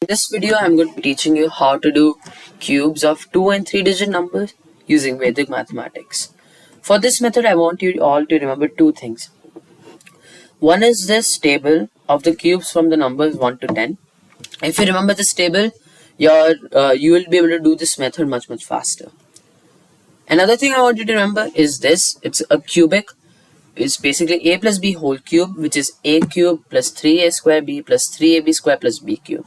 In this video, I'm going to be teaching you how to do cubes of 2 and 3 digit numbers using Vedic Mathematics. For this method, I want you all to remember two things. One is this table of the cubes from the numbers 1 to 10. If you remember this table, you will be able to do this method much faster. Another thing I want you to remember is this. It's a cubic. It's basically a plus b whole cube, which is a cube plus 3a square b plus 3ab square plus b cube.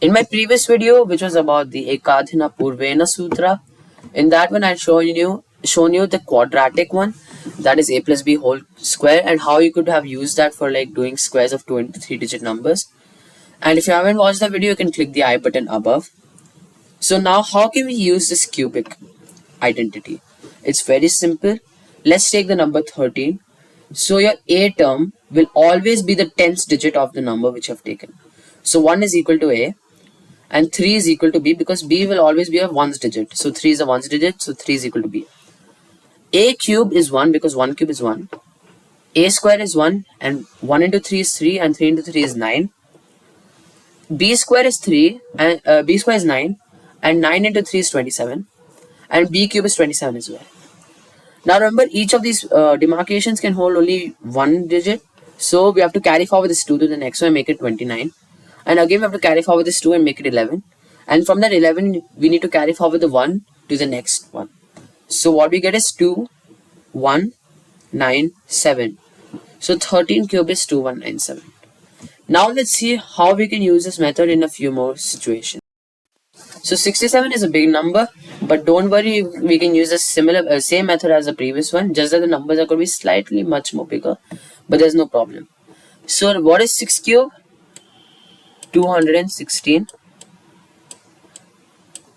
In my previous video, which was about the Ekadhina Purvena Sutra, in that one I had shown you the quadratic one, that is a plus b whole square, and how you could have used that for like doing squares of 2 and 3 digit numbers. And if you haven't watched that video, you can click the I button above. So now how can we use this cubic identity? It's very simple. Let's take the number 13. So your a term will always be the 10th digit of the number which you have taken. So 1 is equal to a and 3 is equal to b, because b will always be a ones digit. So 3 is a ones digit, so 3 is equal to b. A cube is 1 because 1 cube is 1. A square is 1 and 1 into 3 is 3 and 3 into 3 is 9. B square is 3 and b square is 9 and 9 into 3 is 27 and b cube is 27 as well. Now remember, each of these demarcations can hold only one digit, so we have to carry forward this 2 to the next one and make it 29. And again we have to carry forward this 2 and make it 11. And from that 11 we need to carry forward the 1 to the next one. So what we get is 2, 1, 9, 7. So 13 cube is 2197. Now let's see how we can use this method in a few more situations. So 67 is a big number, but don't worry, we can use a same method as the previous one, just that the numbers are going to be slightly much more bigger, but there's no problem. So what is 6 cube? 216.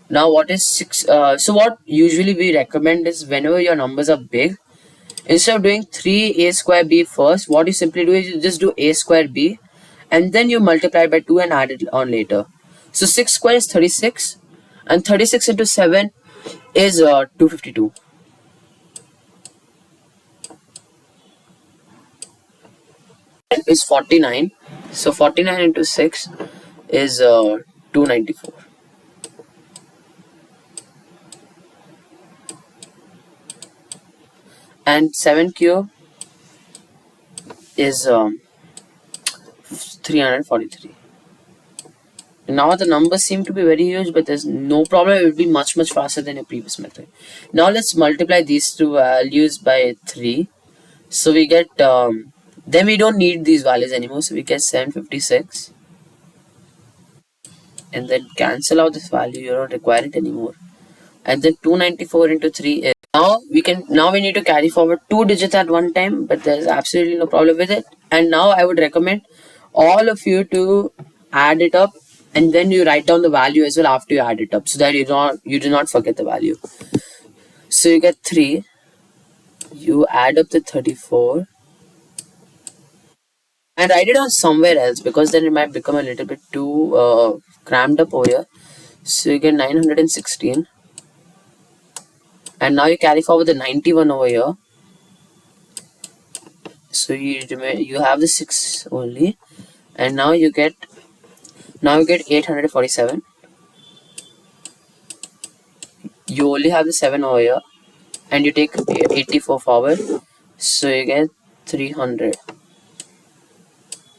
Now what is 6? So what usually we recommend is, whenever your numbers are big, instead of doing 3a square b first, what you simply do is you just do a square b and then you multiply by 2 and add it on later. So 6 square is 36 and 36 into 7 is 252. Is 49. So 49 into 6 is 294. And 7 cube is 343. Now the numbers seem to be very huge, but there's no problem. It will be much faster than your previous method. Now let's multiply these two values by 3. So we get then we don't need these values anymore, so we get 756 and then cancel out this value. You don't require it anymore. And then 294 into 3 is, now we need to carry forward 2 digits at one time, but there's absolutely no problem with it. And now I would recommend all of you to add it up and then you write down the value as well after you add it up, so that you do not forget the value. So you get 3, you add up the 34 and write it on somewhere else, because then it might become a little bit too crammed up over here. So you get 916 and now you carry forward the 91 over here. So you have the 6 only, and now you get 847. You only have the 7 over here and you take 84 forward, so you get 300.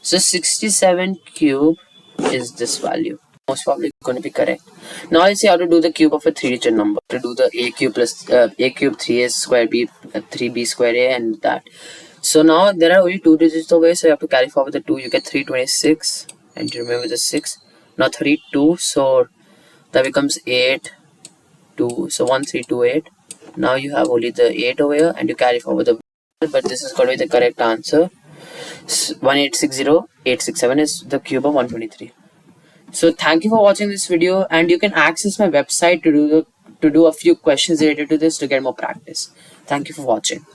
So 67 cube is this value. Most probably going to be correct. Now let's see how to do the cube of a 3 digit number. To do the a cube plus a cube 3a square b 3b square a and that. So now there are only 2 digits over here, so you have to carry forward the 2. You get 326 and you remember the 6. Now 32, so that becomes 8 2, so 1328. Now you have only the 8 over here and you carry forward the, but this is going to be the correct answer. 1860867 is the cube of 123. So thank you for watching this video, and you can access my website to do a few questions related to this to get more practice. Thank you for watching.